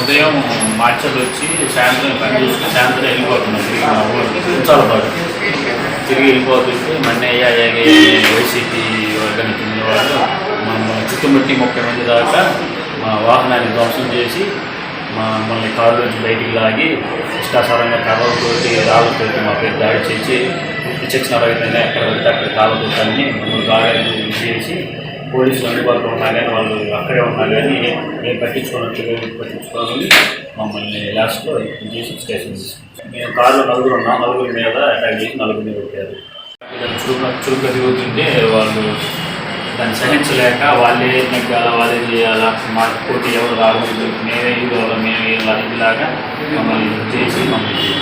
ఉదయం మార్చలు వచ్చి సాయంత్రం పని చూసుకుని సాయంత్రం వెళ్ళిపోతున్నాం తిరిగి మా ఊరికి చాలా పాటు తిరిగి వెళ్ళిపోతుంటే మన్నయ్య వైసీపీ వర్గానికి చెందిన వాళ్ళు చుట్టుముట్టి 30 మంది దాకా మా వాహనాన్ని ధ్వంసం చేసి మమ్మల్ని కారు నుంచి బయటికి లాగి ఇష్టాసారంగా కర్రలతోటి రాళ్ళతోటి మా పేరు దాడి చేసి విచక్షణ రహితంగా ఎక్కడ వెళ్తే అక్కడ కాళ్ళతోటని మమ్మల్ని బాగా చేసి పోలీసులు అందుబాటులో ఉన్నా కానీ వాళ్ళు అక్కడే ఉన్నా కానీ ఏం పట్టించుకోవాలని మమ్మల్ని లాస్ట్లో చేసి స్టేషన్ తీసుకున్నాం. మేము కారులో నలుగురు ఉన్నాం, నలుగురి మీద అటాక్ చేసి నలుగురిని కొట్టారు. చురుగ్గా తిరుగుతుంటే వాళ్ళు దాన్ని సహించలేక వాళ్ళే నెగ్గాల వాళ్ళే చేయాలా మా పోటీ ఎవరు రాకూడదు మేమే ఇవ్వాలి మేమే ఇలాగా మమ్మల్ని చేసి మమ్మల్ని